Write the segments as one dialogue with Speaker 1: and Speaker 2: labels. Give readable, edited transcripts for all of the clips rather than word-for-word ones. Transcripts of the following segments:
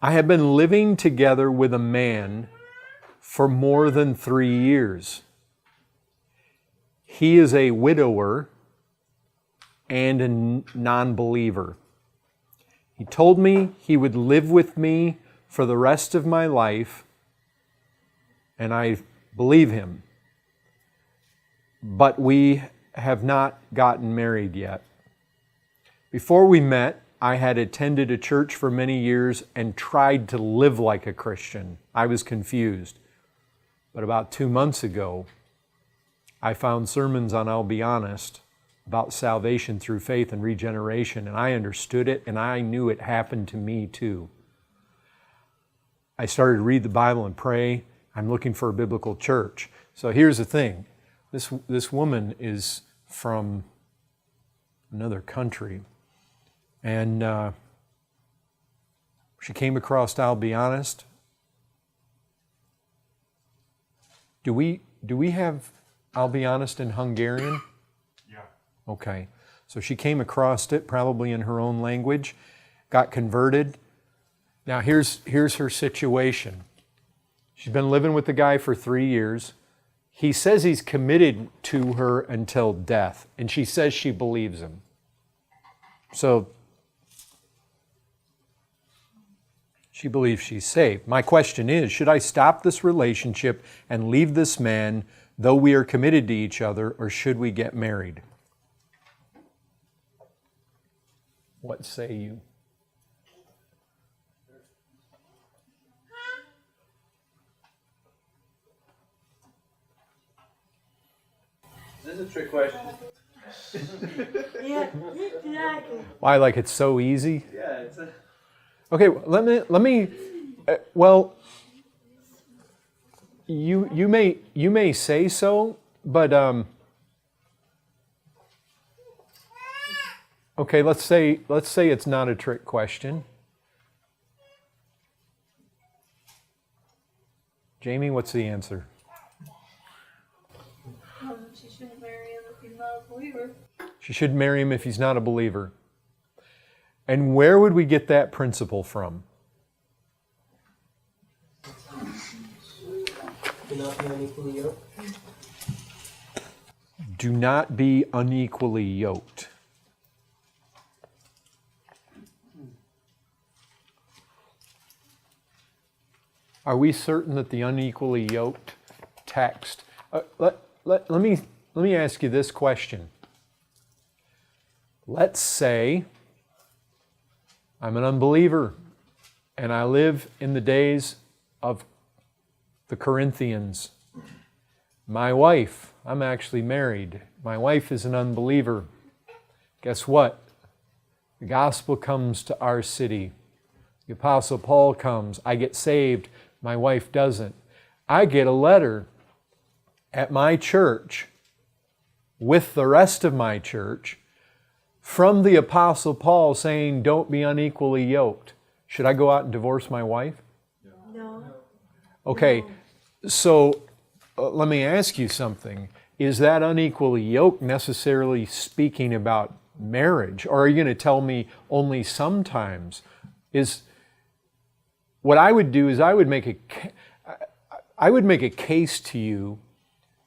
Speaker 1: I have been living together with a man for more than 3 years. He is a widower and a non-believer. He told me he would live with me for the rest of my life, and I believe him. But we have not gotten married yet. Before we met, I had attended a church for many years and tried to live like a Christian. I was confused. But about 2 months ago, I found sermons on I'll Be Honest about salvation through faith and regeneration, and I understood it, and I knew it happened to me too. I started to read the Bible and pray. I'm looking for a biblical church. So here's the thing. This woman is from another country, and she came across I'll Be Honest. Do we have I'll Be Honest in Hungarian?
Speaker 2: Yeah.
Speaker 1: Okay. So she came across it, probably in her own language, got converted. Now here's her situation. She's been living with the guy for 3 years. He says he's committed to her until death, and she says she believes him. So she believes she's saved. My question is, should I stop this relationship and leave this man, though we are committed to each other, or should we get married? What say you?
Speaker 3: This is a trick question.
Speaker 4: Yeah, exactly.
Speaker 1: Why, like it's so easy?
Speaker 3: Yeah, it's a...
Speaker 1: Okay, let me. Well, you may say so, but okay. Let's say it's not a trick question. Jamie, what's the answer?
Speaker 4: She shouldn't marry him if he's not a believer.
Speaker 1: She should marry him if he's not a believer. And where would we get that principle from?
Speaker 5: Do not be unequally yoked.
Speaker 1: Do not be unequally yoked. Are we certain that the unequally yoked text? Let me ask you this question. Let's say I'm an unbeliever and I live in the days of the Corinthians. My wife, I'm actually married. My wife is an unbeliever. Guess what? The gospel comes to our city. The Apostle Paul comes. I get saved. My wife doesn't. I get a letter at my church with the rest of my church from the Apostle Paul saying, don't be unequally yoked. Should I go out and divorce my wife?
Speaker 4: No.
Speaker 1: Okay, so let me ask you something. Is that unequally yoked necessarily speaking about marriage? Or are you going to tell me only sometimes? What I would do is I would make a case to you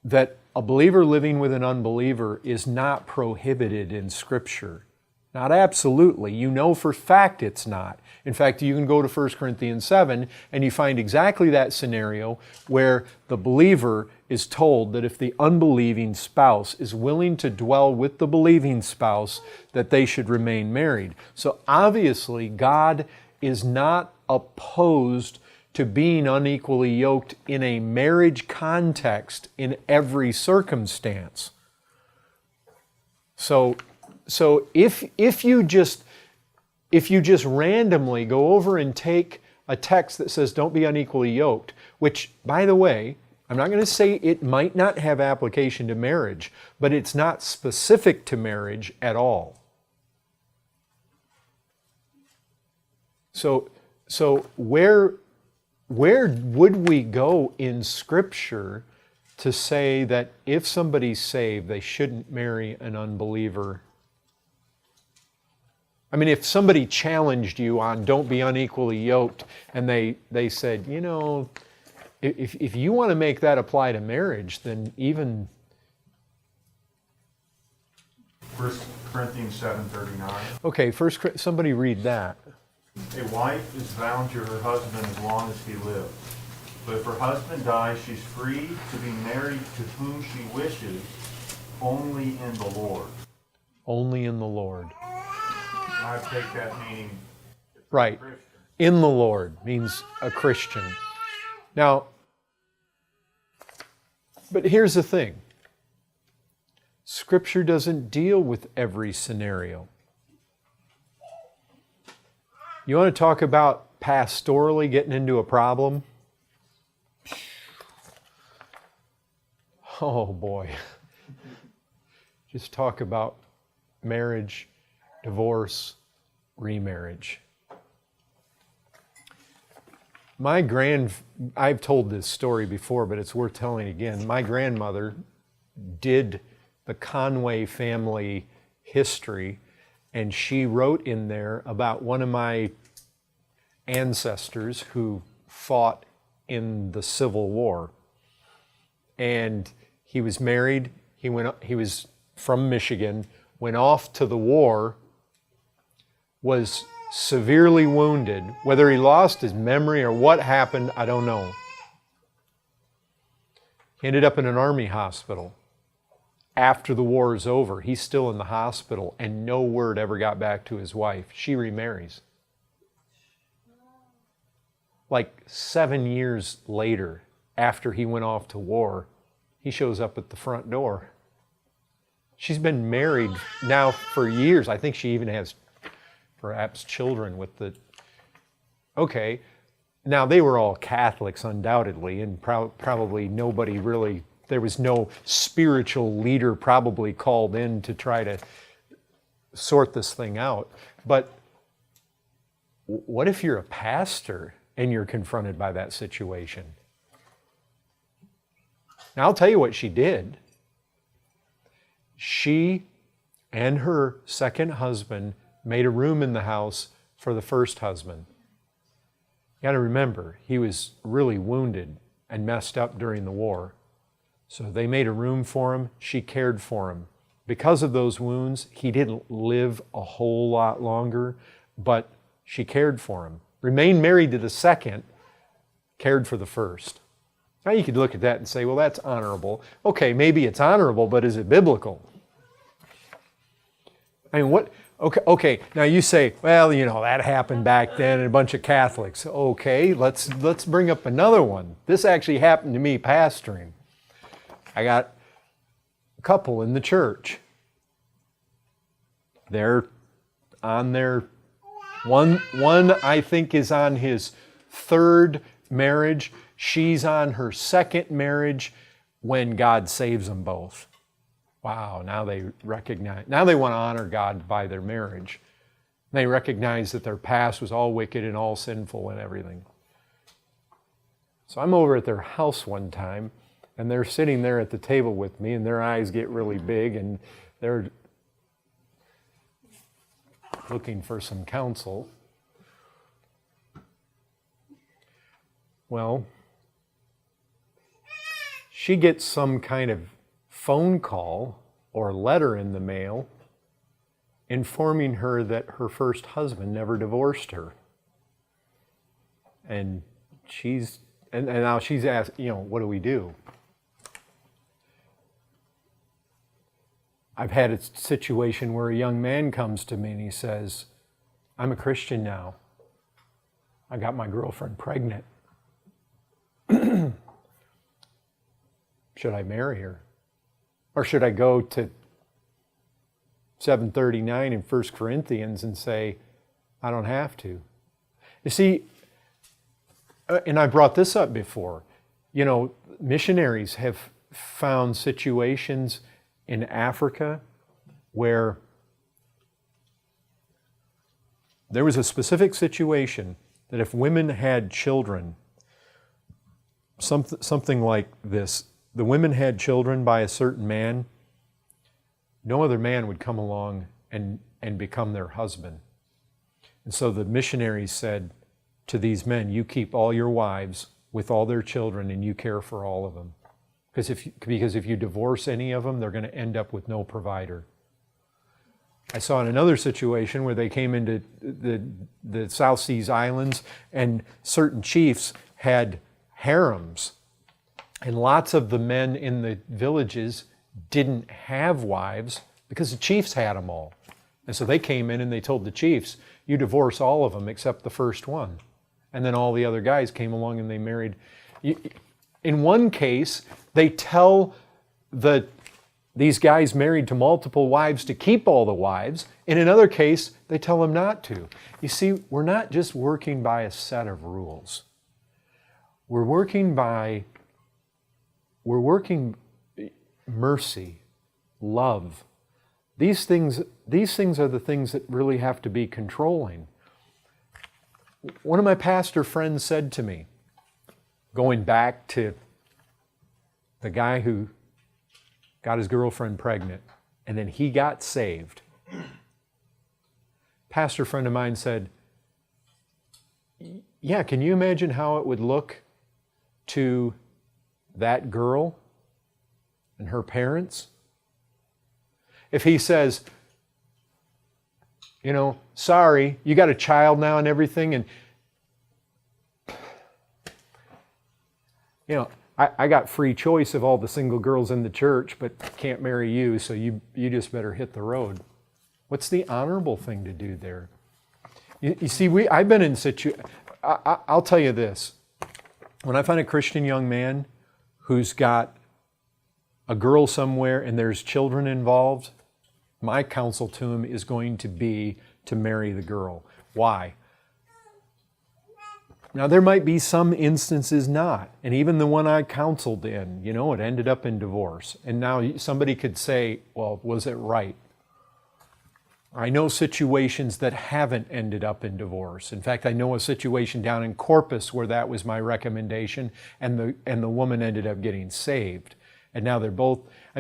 Speaker 1: that a believer living with an unbeliever is not prohibited in Scripture. Not absolutely. You know for fact it's not. In fact, you can go to 1 Corinthians 7 and you find exactly that scenario where the believer is told that if the unbelieving spouse is willing to dwell with the believing spouse, that they should remain married. So obviously, God is not opposed to being unequally yoked in a marriage context in every circumstance. So if you just randomly go over and take a text that says don't be unequally yoked, which, by the way, I'm not going to say it might not have application to marriage, but it's not specific to marriage at all. So where would we go in Scripture to say that if somebody's saved, they shouldn't marry an unbeliever? I mean, if somebody challenged you on don't be unequally yoked, and they said, you know, if you want to make that apply to marriage, then even...
Speaker 2: 1 Corinthians 7:39.
Speaker 1: Okay, somebody read that.
Speaker 2: A wife is bound to her husband as long as he lives. But if her husband dies, she's free to be married to whom she wishes, only in the Lord.
Speaker 1: Only in the Lord.
Speaker 2: And I take that meaning
Speaker 1: Right.
Speaker 2: Christian.
Speaker 1: In the Lord means a Christian. Now, but here's the thing. Scripture doesn't deal with every scenario. You want to talk about pastorally getting into a problem? Oh boy. Just talk about marriage, divorce, remarriage. I've told this story before, but it's worth telling again. My grandmother did the Conway family history, and she wrote in there about one of my ancestors who fought in the Civil War. And he was married, he was from Michigan, went off to the war, was severely wounded. Whether he lost his memory or what happened, I don't know. He ended up in an army hospital. After the war is over, he's still in the hospital, and no word ever got back to his wife. She remarries. Like 7 years later, after he went off to war, he shows up at the front door. She's been married now for years. I think she even has perhaps children with the... Okay, now they were all Catholics undoubtedly, and probably nobody really... There was no spiritual leader probably called in to try to sort this thing out. But what if you're a pastor and you're confronted by that situation? Now, I'll tell you what she did. She and her second husband made a room in the house for the first husband. You got to remember, he was really wounded and messed up during the war. So they made a room for him. She cared for him. Because of those wounds, he didn't live a whole lot longer, but she cared for him. Remained married to the second, cared for the first. Now you could look at that and say, well, that's honorable. Okay, maybe it's honorable, but is it biblical? I mean, what? Okay. Now you say, well, you know, that happened back then and a bunch of Catholics. Okay, let's bring up another one. This actually happened to me pastoring. I got a couple in the church. They're on their one I think is on his third marriage. She's on her second marriage when God saves them both. Wow, now they want to honor God by their marriage. They recognize that their past was all wicked and all sinful and everything. So I'm over at their house one time, and they're sitting there at the table with me, and their eyes get really big, and they're looking for some counsel. Well, she gets some kind of phone call or letter in the mail informing her that her first husband never divorced her. And now she's asked, what do we do? I've had a situation where a young man comes to me and he says, I'm a Christian now. I got my girlfriend pregnant. Should I marry her? Or should I go to 739 in 1 Corinthians and say, I don't have to? You see, and I brought this up before, missionaries have found situations in Africa where there was a specific situation that if women had children, something like this, the women had children by a certain man, no other man would come along and become their husband. And so the missionaries said to these men, you keep all your wives with all their children and you care for all of them. Because if you divorce any of them, they're going to end up with no provider. I saw in another situation where they came into the South Seas Islands and certain chiefs had harems. And lots of the men in the villages didn't have wives because the chiefs had them all. And so they came in and they told the chiefs, you divorce all of them except the first one. And then all the other guys came along and they married. In one case, they tell these guys married to multiple wives to keep all the wives. In another case, they tell them not to. You see, we're not just working by a set of rules. We're working mercy, love. These things are the things that really have to be controlling. One of my pastor friends said to me, going back to the guy who got his girlfriend pregnant, and then he got saved. Pastor friend of mine said, yeah, can you imagine how it would look to that girl and her parents? If he says, sorry, you got a child now and everything, and I got free choice of all the single girls in the church, but can't marry you, so you just better hit the road. What's the honorable thing to do there? You see, I've been in I'll tell you this. When I find a Christian young man who's got a girl somewhere and there's children involved, my counsel to him is going to be to marry the girl. Why? Now, there might be some instances not. And even the one I counseled in, it ended up in divorce. And now somebody could say, well, was it right? I know situations that haven't ended up in divorce. In fact, I know a situation down in Corpus where that was my recommendation, and the woman ended up getting saved. And now they're both,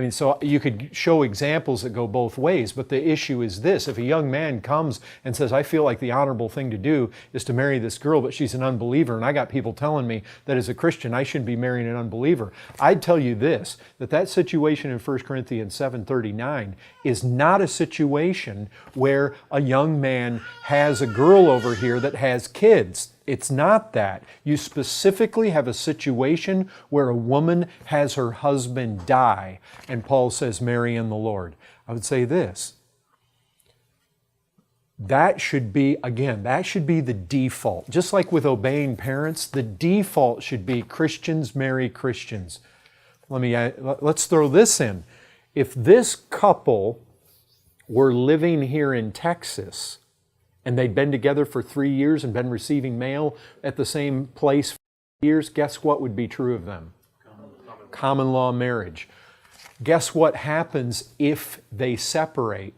Speaker 1: so you could show examples that go both ways, but the issue is this. If a young man comes and says, I feel like the honorable thing to do is to marry this girl, but she's an unbeliever, and I got people telling me that as a Christian, I shouldn't be marrying an unbeliever, I'd tell you this, that situation in 1 Corinthians 7:39 is not a situation where a young man has a girl over here that has kids. It's not that. You specifically have a situation where a woman has her husband die, and Paul says, marry in the Lord. I would say this. That should be the default. Just like with obeying parents, the default should be Christians marry Christians. Let's throw this in. If this couple were living here in Texas, and they'd been together for 3 years and been receiving mail at the same place for years, guess what would be true of them? Common law marriage. Guess what happens if they separate?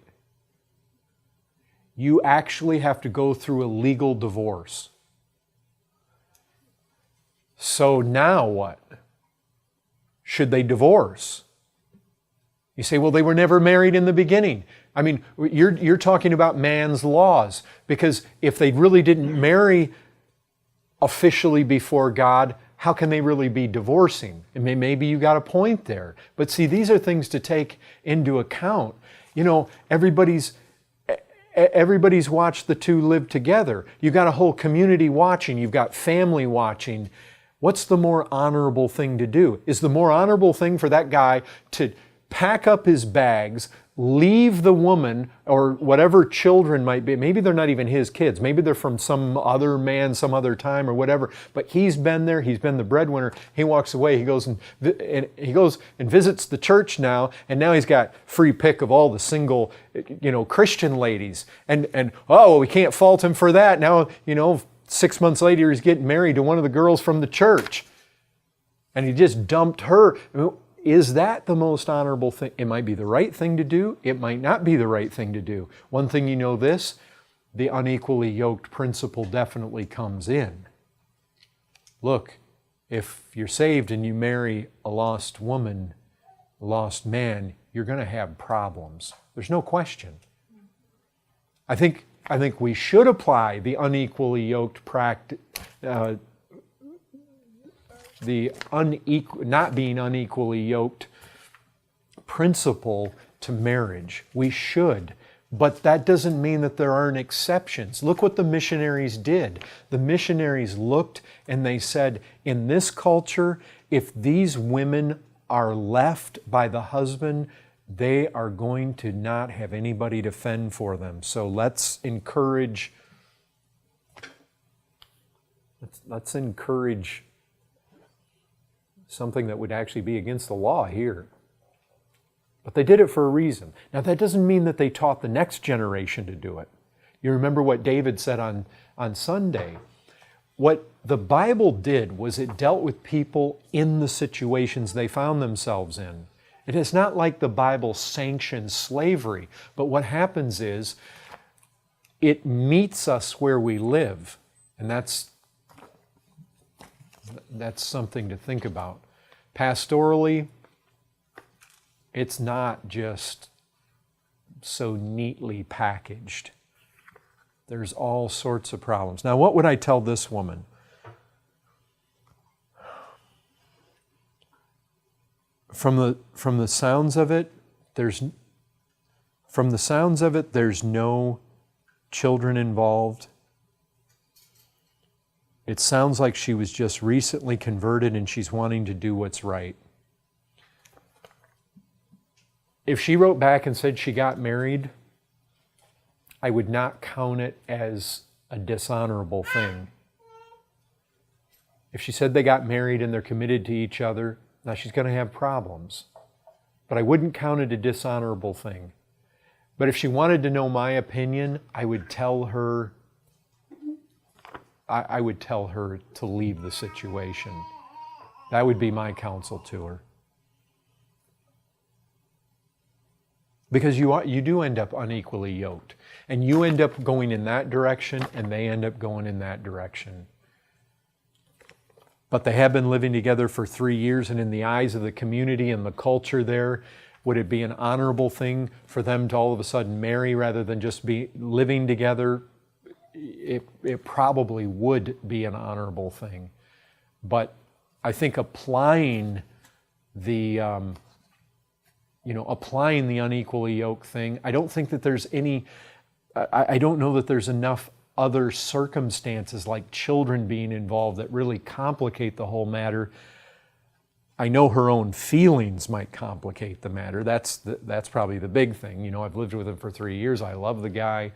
Speaker 1: You actually have to go through a legal divorce. So now what? Should they divorce? You say, well, they were never married in the beginning. You're talking about man's laws, because if they really didn't marry officially before God, how can they really be divorcing? And maybe you got a point there. But see, these are things to take into account. Everybody's watched the two live together. You've got a whole community watching. You've got family watching. What's the more honorable thing to do? Is the more honorable thing for that guy to pack up his bags, leave the woman or whatever children might be? Maybe they're not even his kids. Maybe they're from some other man, some other time or whatever. But he's been there. He's been the breadwinner. He walks away. He goes and visits the church now. And now he's got free pick of all the single, Christian ladies. And we can't fault him for that. Now, 6 months later, he's getting married to one of the girls from the church. And he just dumped her. Is that the most honorable thing? It might be the right thing to do. It might not be the right thing to do. One thing the unequally yoked principle definitely comes in. Look, if you're saved and you marry a lost woman, a lost man, you're going to have problems. There's no question. I think I think we should apply the unequally yoked not being unequally yoked principle to marriage. We should. But that doesn't mean that there aren't exceptions. Look what the missionaries did. The missionaries looked and they said, in this culture, if these women are left by the husband, they are going to not have anybody to fend for them. So let's encourage something that would actually be against the law here. But they did it for a reason. Now, that doesn't mean that they taught the next generation to do it. You remember what David said on Sunday. What the Bible did was it dealt with people in the situations they found themselves in. It is not like the Bible sanctions slavery, but what happens is it meets us where we live, and that's something to think about. Pastorally, it's not just so neatly packaged. There's all sorts of problems. Now, what would I tell this woman? From the sounds of it, there's no children involved. It sounds like she was just recently converted and she's wanting to do what's right. If she wrote back and said she got married, I would not count it as a dishonorable thing. If she said they got married and they're committed to each other, now she's going to have problems. But I wouldn't count it a dishonorable thing. But if she wanted to know my opinion, I would tell her to leave the situation. That would be my counsel to her. Because you do end up unequally yoked. And you end up going in that direction, and they end up going in that direction. But they have been living together for 3 years, and in the eyes of the community and the culture there, would it be an honorable thing for them to all of a sudden marry rather than just be living together? It probably would be an honorable thing. But I think applying the unequally yoked thing, I don't think that there's any, I don't know that there's enough other circumstances like children being involved that really complicate the whole matter. I know her own feelings might complicate the matter. That's probably the big thing. You know, I've lived with him for 3 years. I love the guy.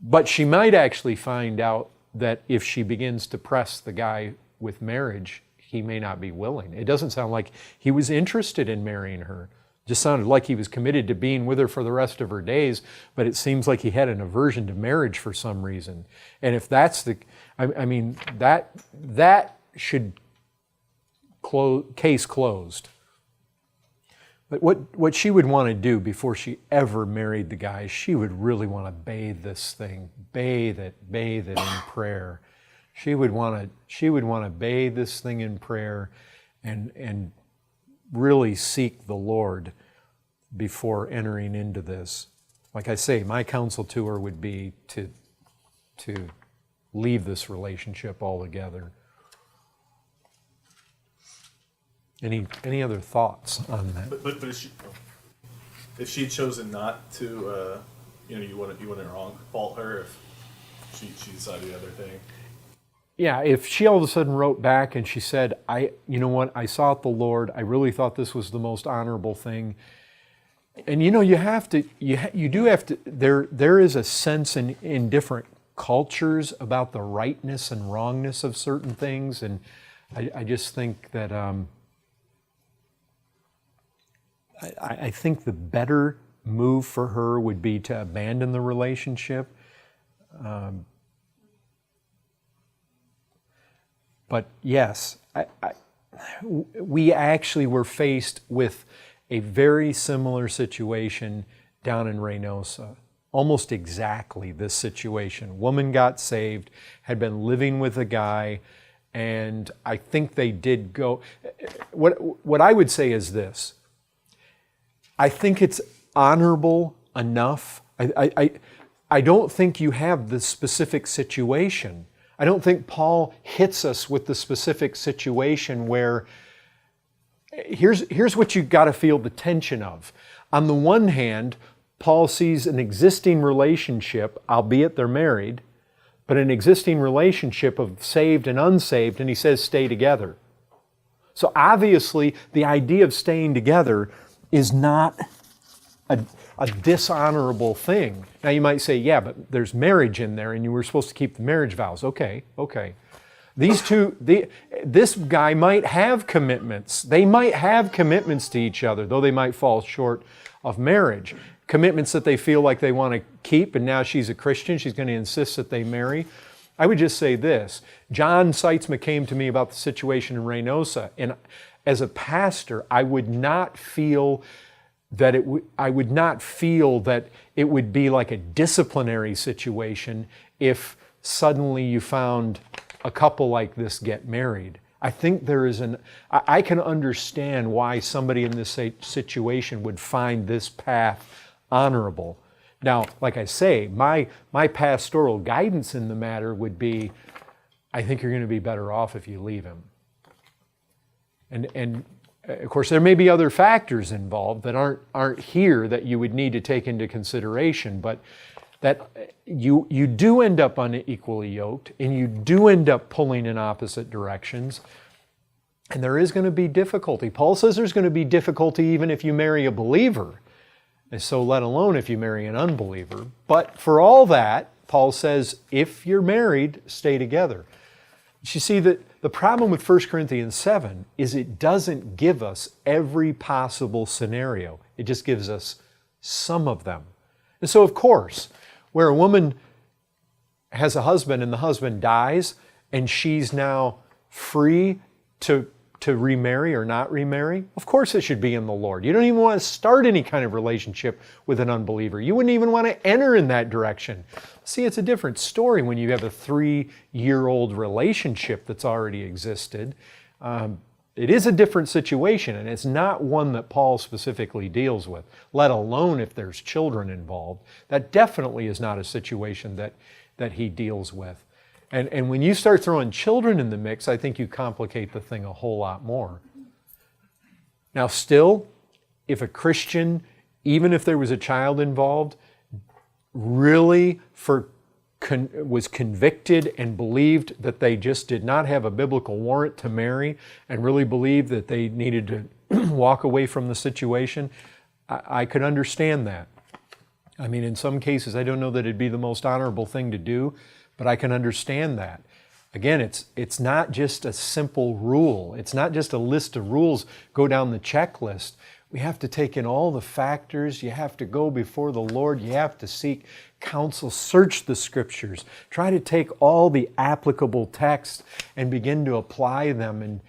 Speaker 1: But she might actually find out that if she begins to press the guy with marriage, he may not be willing. It doesn't sound like he was interested in marrying her. It just sounded like he was committed to being with her for the rest of her days, but it seems like he had an aversion to marriage for some reason. And if that's the, that should case closed. But what she would want to do before she ever married the guy, she would really want to bathe this thing, bathe it in prayer. She would want to bathe this thing in prayer and really seek the Lord before entering into this. Like I say, my counsel to her would be to leave this relationship altogether. Any other thoughts on that?
Speaker 6: But if she had chosen not to, you wouldn't wrong fault her if she decided the other thing.
Speaker 1: Yeah, if she all of a sudden wrote back and she said, you know what, I sought the Lord, I really thought this was the most honorable thing. And you know, you do have to, there is a sense in different cultures about the rightness and wrongness of certain things, and I just think that I think the better move for her would be to abandon the relationship. But yes, we actually were faced with a very similar situation down in Reynosa. Almost exactly this situation. Woman got saved, had been living with a guy, and I think they did go. What I would say is this. I think it's honorable enough. I don't think you have the specific situation. I don't think Paul hits us with the specific situation where here's what you've got to feel the tension of. On the one hand, Paul sees an existing relationship, albeit they're married, but an existing relationship of saved and unsaved, and he says stay together. So obviously, the idea of staying together is not a dishonorable thing. Now you might say, yeah, but there's marriage in there and you were supposed to keep the marriage vows. Okay. This guy might have commitments. They might have commitments to each other, though they might fall short of marriage. Commitments that they feel like they want to keep, and now she's a Christian, she's going to insist that they marry. I would just say this. John Seitzma came to me about the situation in Reynosa, and as a pastor, I would not feel that it would be like a disciplinary situation if suddenly you found a couple like this get married. I think I can understand why somebody in this situation would find this path honorable. Now, like I say, my pastoral guidance in the matter would be, I think you're going to be better off if you leave him. And of course, there may be other factors involved that aren't here that you would need to take into consideration, but that you do end up unequally yoked, and you do end up pulling in opposite directions, and there is going to be difficulty. Paul says there's going to be difficulty even if you marry a believer, and so let alone if you marry an unbeliever. But for all that, Paul says, if you're married, stay together. You see that the problem with 1 Corinthians 7 is it doesn't give us every possible scenario. It just gives us some of them. And so, of course, where a woman has a husband and the husband dies and she's now free to remarry or not remarry, of course it should be in the Lord. You don't even want to start any kind of relationship with an unbeliever. You wouldn't even want to enter in that direction. See, it's a different story when you have a 3-year-old relationship that's already existed. It is a different situation, and it's not one that Paul specifically deals with, let alone if there's children involved. That definitely is not a situation that he deals with. And when you start throwing children in the mix, I think you complicate the thing a whole lot more. Now still, if a Christian, even if there was a child involved, really was convicted and believed that they just did not have a biblical warrant to marry and really believed that they needed to walk away from the situation, I could understand that. I mean, in some cases, I don't know that it'd be the most honorable thing to do, but I can understand that. Again, it's not just a simple rule. It's not just a list of rules, go down the checklist. We have to take in all the factors. You have to go before the Lord. You have to seek counsel, search the Scriptures. Try to take all the applicable texts and begin to apply them.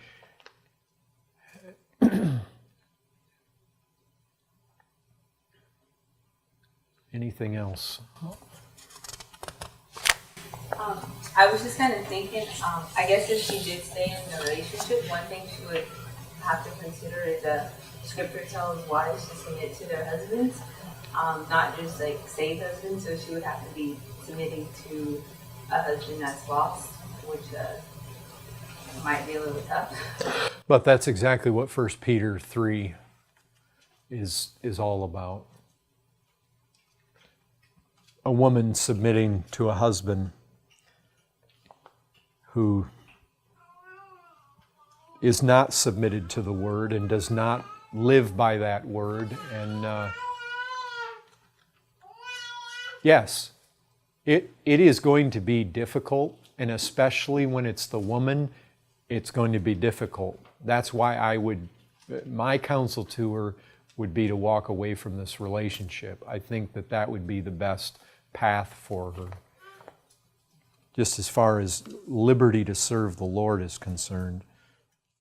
Speaker 1: And anything else?
Speaker 7: I was just kind of thinking, I guess if she did stay in the relationship, one thing she would have to consider is that Scripture tells wives to submit to their husbands, not just like saved husbands, so she would have to be submitting to a husband that's lost, which might be a little tough.
Speaker 1: But that's exactly what 1 Peter 3 is all about. A woman submitting to a husband who is not submitted to the Word and does not live by that Word. And yes, it is going to be difficult, and especially when it's the woman, it's going to be difficult. That's why my counsel to her would be to walk away from this relationship. I think that would be the best path for her, just as far as liberty to serve the Lord is concerned.